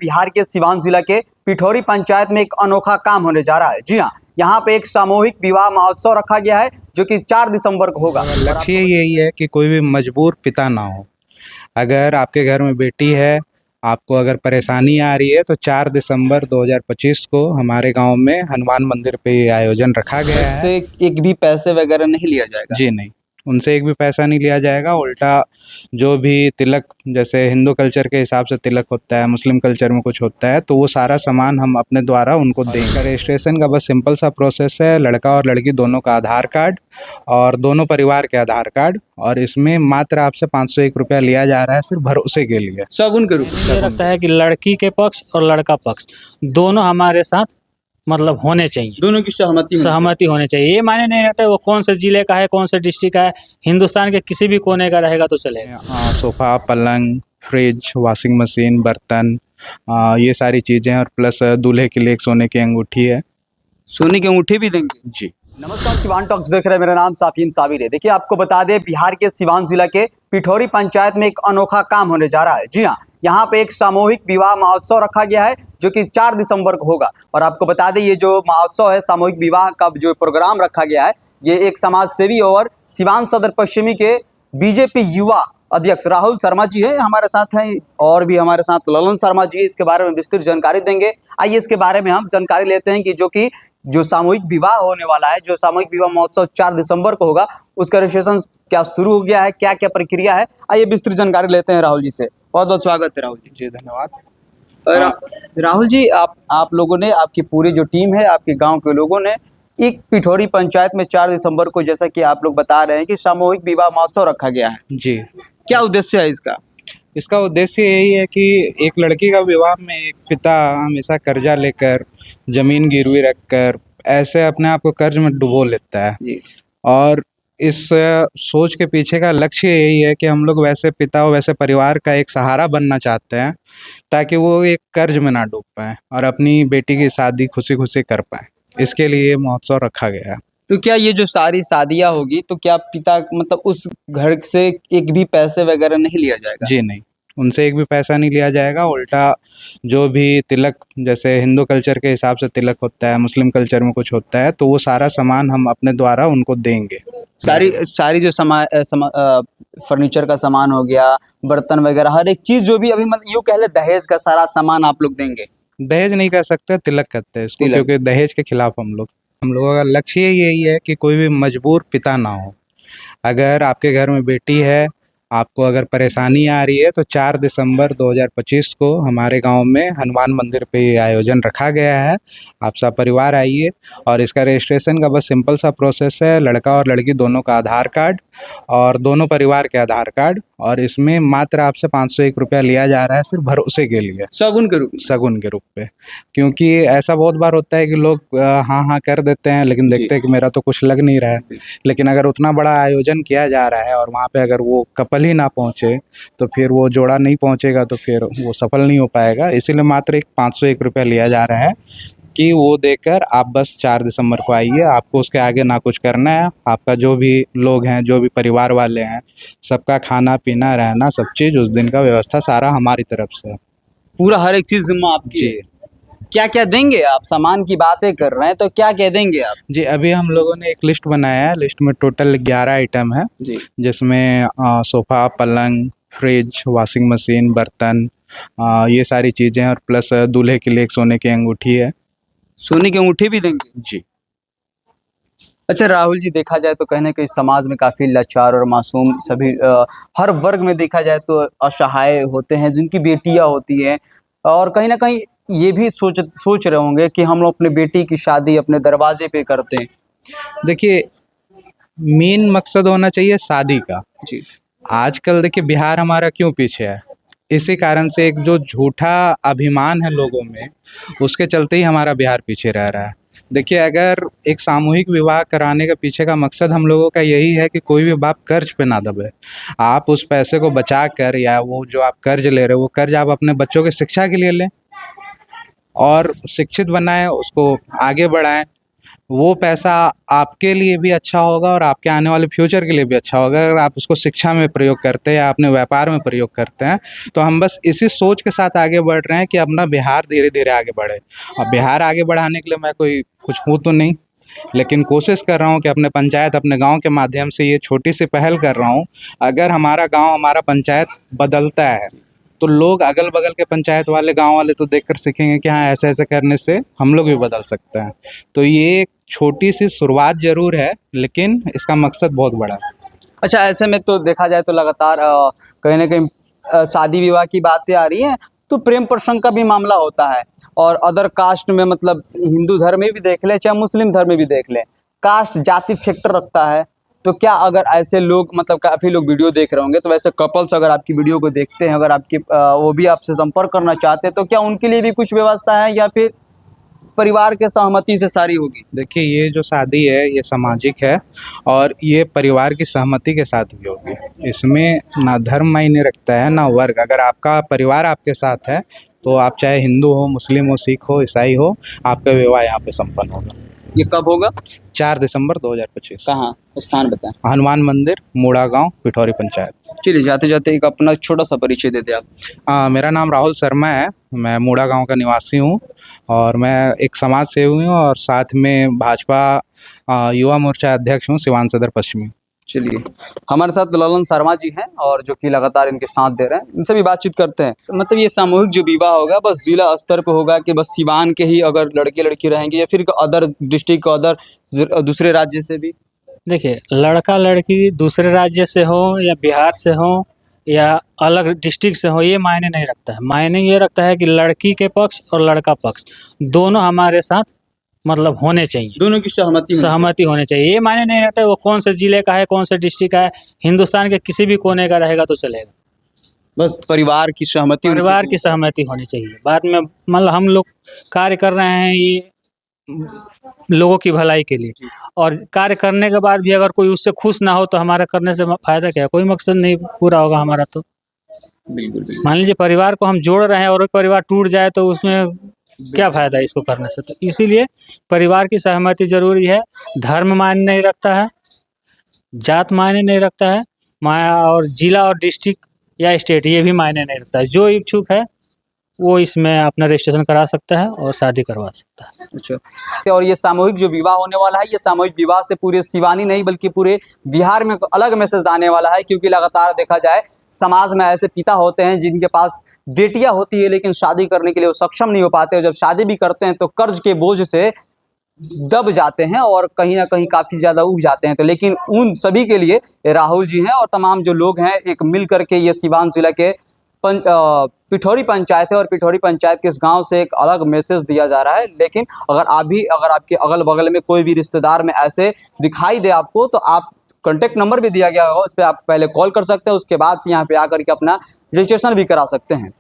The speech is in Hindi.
बिहार के सिवान जिला के पिठौरी पंचायत में एक अनोखा काम होने जा रहा है। जी हाँ, यहाँ पे एक सामूहिक विवाह महोत्सव रखा गया है जो कि 4 दिसंबर को होगा। लक्ष्य यही है कि कोई भी मजबूर पिता ना हो। अगर आपके घर में बेटी है, आपको अगर परेशानी आ रही है तो 4 दिसंबर 2025 को हमारे गांव में हनुमान मंदिर पे ये आयोजन रखा गया है। से एक भी पैसे वगैरह नहीं लिया जाएगा। जी नहीं, उनसे एक भी पैसा नहीं लिया जाएगा। उल्टा जो भी तिलक, जैसे हिंदू कल्चर के हिसाब से तिलक होता है, मुस्लिम कल्चर में कुछ होता है, तो वो सारा सामान हम अपने द्वारा उनको देंगे। रजिस्ट्रेशन का बस सिंपल सा प्रोसेस है, लड़का और लड़की दोनों का आधार कार्ड और दोनों परिवार के आधार कार्ड, और इसमें मात्र आपसे 501 रुपया लिया जा रहा है सिर्फ भरोसे के लिए। शगुन के रूप में ये लगता है कि लड़की के पक्ष और लड़का पक्ष दोनों हमारे साथ मतलब होने चाहिए, दोनों की सहमति होने चाहिए। ये मायने नहीं रहता है वो कौन से जिले का है, कौन से डिस्ट्रिक्ट का है, हिंदुस्तान के किसी भी कोने का रहेगा तो चलेगा। सोफ़ा, पलंग, फ्रिज, वॉशिंग मशीन, बर्तन, ये सारी चीज़ें, और प्लस दूल्हे के लिए एक सोने की अंगूठी है। सोने की अंगूठी भी देंगे। जी नमस्कार, सिवान टॉक्स देख रहे हैं। मेरा नाम साफीम साबिर है। देखिए, आपको बता दें, बिहार के सिवान जिला के पिठौरी पंचायत में एक अनोखा काम होने जा रहा है। जी हाँ, यहाँ पे एक सामूहिक विवाह महोत्सव रखा गया है जो कि 4 दिसंबर को होगा। और आपको बता दें, ये जो महोत्सव है, सामूहिक विवाह का जो प्रोग्राम रखा गया है, ये एक समाज सेवी और सिवान सदर पश्चिमी के बीजेपी युवा अध्यक्ष राहुल शर्मा जी है हमारे साथ हैं, और भी हमारे साथ ललन शर्मा जी इसके बारे में विस्तृत जानकारी देंगे। आइए इसके बारे में हम जानकारी लेते हैं कि जो सामूहिक विवाह होने वाला है, जो सामूहिक विवाह महोत्सव 4 दिसंबर को होगा, उसका रजिस्ट्रेशन क्या शुरू हो गया है, क्या क्या प्रक्रिया है, आइए विस्तृत जानकारी लेते हैं राहुल जी से। बहुत बहुत स्वागत है राहुल जी। जी धन्यवाद। राहुल जी, आप लोगों ने, आपकी पूरी जो टीम है, आपके गांव के लोगों ने एक पिठौरी पंचायत में 4 दिसंबर को, जैसा कि आप लोग बता रहे हैं, कि सामूहिक विवाह महोत्सव रखा गया है। जी, क्या उद्देश्य है इसका? इसका उद्देश्य यही है कि एक लड़की का विवाह में एक पिता हमेशा कर्जा लेकर, जमीन गिरवी रखकर ऐसे अपने आप को कर्ज में डुबो लेता है। जी। और इस सोच के पीछे का लक्ष्य यही है कि हम लोग वैसे पिता और वैसे परिवार का एक सहारा बनना चाहते हैं, ताकि वो एक कर्ज में ना डूब पाए और अपनी बेटी की शादी खुशी खुशी कर पाए। इसके लिए महोत्सव रखा गया है। तो क्या ये जो सारी शादियां होगी, तो क्या पिता मतलब उस घर से एक भी पैसे वगैरह नहीं लिया जाएगा? जी नहीं, उनसे एक भी पैसा नहीं लिया जाएगा। उल्टा जो भी तिलक, जैसे हिंदू कल्चर के हिसाब से तिलक होता है, मुस्लिम कल्चर में कुछ होता है, तो वो सारा सामान हम अपने द्वारा उनको देंगे। सारी जो फर्नीचर का सामान हो गया, बर्तन वगैरह, हर एक चीज जो भी अभी मतलब यूँ कह ले, दहेज का सारा सामान आप लोग देंगे। दहेज नहीं कह सकते, तिलक कहते हैं इसको, तिलक। क्योंकि दहेज के खिलाफ हम लोगों का लक्ष्य यही है कि कोई भी मजबूर पिता ना हो। अगर आपके घर में बेटी है, आपको अगर परेशानी आ रही है, तो 4 दिसंबर 2025 को हमारे गांव में हनुमान मंदिर पे ये आयोजन रखा गया है। आप सब परिवार आइए, और इसका रजिस्ट्रेशन का बस सिंपल सा प्रोसेस है, लड़का और लड़की दोनों का आधार कार्ड और दोनों परिवार के आधार कार्ड, और इसमें मात्र आपसे 501 रुपया लिया जा रहा है सिर्फ भरोसे के लिए, शगुन के रूप में। शगुन के रूप पे। क्योंकि ऐसा बहुत बार होता है कि लोग हाँ हाँ कर देते हैं, लेकिन देखते हैं कि मेरा तो कुछ लग नहीं रहा है। लेकिन अगर उतना बड़ा आयोजन किया जा रहा है और वहाँ पे अगर वो कपल ही ना पहुँचे, तो फिर वो जोड़ा नहीं पहुँचेगा, तो फिर वो सफल नहीं हो पाएगा। इसीलिए मात्र एक 501 रुपया लिया जा रहा है कि वो देकर आप बस 4 दिसंबर को आइए। आपको उसके आगे ना कुछ करना है। आपका जो भी लोग हैं, जो भी परिवार वाले हैं, सबका खाना पीना रहना सब चीज़ उस दिन का व्यवस्था सारा हमारी तरफ से, पूरा हर एक चीज जिम्मा आपकी है। क्या क्या देंगे आप? सामान की बातें कर रहे हैं, तो क्या क्या देंगे आप? जी, अभी हम लोगों ने एक लिस्ट बनाया है। लिस्ट में टोटल 11 आइटम है, जिसमें सोफ़ा, पलंग, फ्रिज, वॉशिंग मशीन, बर्तन, ये सारी चीज़ें, और प्लस दूल्हे के लिए एक सोने की अंगूठी है। सोने की अंगूठी भी देंगे? जी। अच्छा राहुल जी, देखा जाए तो कहीं ना कहीं समाज में काफ़ी लाचार और मासूम सभी हर वर्ग में देखा जाए तो असहाय होते हैं, जिनकी बेटियां होती हैं, और कहीं ना कहीं ये भी सोच रहे होंगे कि हम लोग अपनी बेटी की शादी अपने दरवाजे पे करते हैं। देखिए, मेन मकसद होना चाहिए शादी का। जी। आजकल देखिए बिहार हमारा क्यों पीछे है, इसी कारण से एक जो झूठा अभिमान है लोगों में, उसके चलते ही हमारा बिहार पीछे रह रहा है। देखिए, अगर एक सामूहिक विवाह कराने के पीछे का मकसद हम लोगों का यही है कि कोई भी बाप कर्ज पे ना दबे। आप उस पैसे को बचा कर, या वो जो आप कर्ज ले रहे हो, वो कर्ज आप अपने बच्चों की शिक्षा के लिए लें और शिक्षित बनाएं, उसको आगे बढ़ाएं। वो पैसा आपके लिए भी अच्छा होगा और आपके आने वाले फ्यूचर के लिए भी अच्छा होगा अगर आप उसको शिक्षा में प्रयोग करते हैं या अपने व्यापार में प्रयोग करते हैं। तो हम बस इसी सोच के साथ आगे बढ़ रहे हैं कि अपना बिहार धीरे धीरे आगे बढ़े। और बिहार आगे बढ़ाने के लिए मैं कोई कुछ हूँ तो नहीं, लेकिन कोशिश कर रहा हूँ कि अपने पंचायत अपने गांव के माध्यम से ये छोटी सी पहल कर रहा हूँ। अगर हमारा गांव हमारा पंचायत बदलता है तो लोग अगल बगल के पंचायत वाले गांव वाले तो देखकर सीखेंगे कि हाँ ऐसे ऐसे करने से हम लोग भी बदल सकते हैं। तो ये एक छोटी सी शुरुआत जरूर है, लेकिन इसका मकसद बहुत बड़ा है। अच्छा, ऐसे में तो देखा जाए तो लगातार कहीं ना कहीं शादी विवाह की बातें आ रही हैं, तो प्रेम प्रसंग का भी मामला होता है। और अदर कास्ट में, मतलब हिंदू धर्म में भी देख लें चाहे मुस्लिम धर्म में भी देख लें, कास्ट जाति फैक्टर रखता है। तो क्या अगर ऐसे लोग, मतलब काफ़ी लोग वीडियो देख रहे होंगे, तो वैसे कपल्स अगर आपकी वीडियो को देखते हैं, अगर आपके वो भी आपसे संपर्क करना चाहते हैं, तो क्या उनके लिए भी कुछ व्यवस्था है या फिर परिवार के सहमति से सारी होगी? देखिए, ये जो शादी है ये सामाजिक है और ये परिवार की सहमति के साथ भी होगी। इसमें ना धर्म मायने रखता है ना वर्ग। अगर आपका परिवार आपके साथ है तो आप चाहे हिंदू हो, मुस्लिम हो, सिख हो, ईसाई हो, आपका विवाह यहाँ पे संपन्न होगा। ये कब होगा? 4 दिसंबर 2025। कहाँ? स्थान बताएं। हनुमान मंदिर, मूड़ा गांव, पिठौरी पंचायत। चलिए, जाते जाते एक अपना छोटा सा परिचय दे दें आप। मेरा नाम राहुल शर्मा है। मैं मूड़ा गांव का निवासी हूँ और मैं एक समाज सेवी हूँ और साथ में भाजपा युवा मोर्चा अध्यक्ष हूँ सिवान सदर पश्चिमी। चलिए, हमारे साथ ललन शर्मा जी हैं और जो कि लगातार इनके साथ दे रहे हैं, इनसे भी बातचीत करते हैं। मतलब ये सामूहिक जो विवाह होगा बस जिला स्तर पे होगा कि बस सिवान के ही अगर लड़के लड़की रहेंगे या फिर अदर डिस्ट्रिक्ट, अदर दूसरे राज्य से भी? देखिए, लड़का लड़की दूसरे राज्य से हो या बिहार से हो या अलग डिस्ट्रिक्ट से हो, ये मायने नहीं रखता है। मायने ये रखता है कि लड़की के पक्ष और लड़का पक्ष दोनों हमारे साथ मतलब होने चाहिए, दोनों की सहमति होनी चाहिए। ये मायने नहीं रखता है वो कौन से जिले का है, कौन से डिस्ट्रिक्ट का है, हिंदुस्तान के किसी भी कोने का रहेगा तो चलेगा। बस परिवार की सहमति परिवार की सहमति होनी चाहिए। बाद में मतलब हम लोग कार्य कर रहे हैं ये लोगों की भलाई के लिए, और कार्य करने के बाद भी अगर कोई उससे खुश ना हो तो हमारा करने से फायदा क्या है? कोई मकसद नहीं पूरा होगा हमारा। तो बिल्कुल। मान लीजिए परिवार को हम जोड़ रहे हैं और परिवार टूट जाए तो उसमें क्या फायदा है इसको करने से? तो इसीलिए परिवार की सहमति जरूरी है। धर्म मायने नहीं रखता है, जात मायने नहीं रखता है, और जिला और डिस्ट्रिक्ट या स्टेट ये भी मायने नहीं रखता है। जो इच्छुक है वो इसमें अपना रजिस्ट्रेशन करा सकता है और शादी करवा सकता है। अच्छा, और ये सामूहिक जो विवाह होने वाला है, ये सामूहिक विवाह से पूरे सिवानी नहीं बल्कि पूरे बिहार में अलग मैसेज आने वाला है। क्योंकि लगातार देखा जाए समाज में ऐसे पिता होते हैं जिनके पास बेटियां होती है लेकिन शादी करने के लिए वो सक्षम नहीं हो पाते, और जब शादी भी करते हैं तो कर्ज के बोझ से दब जाते हैं और कहीं ना कहीं काफ़ी ज़्यादा उग जाते हैं। तो लेकिन उन सभी के लिए राहुल जी हैं और तमाम जो लोग हैं एक मिल करके ये सिवान जिला के पिठौरी पंचायत है, और पिठौरी पंचायत के इस गांव से एक अलग मैसेज दिया जा रहा है। लेकिन अगर आपके अगल बगल में कोई भी रिश्तेदार में ऐसे दिखाई दे आपको, तो आप कॉन्टैक्ट नंबर भी दिया गया होगा, उस पर आप पहले कॉल कर सकते हैं, उसके बाद से यहाँ पे आकर के अपना रजिस्ट्रेशन भी करा सकते हैं।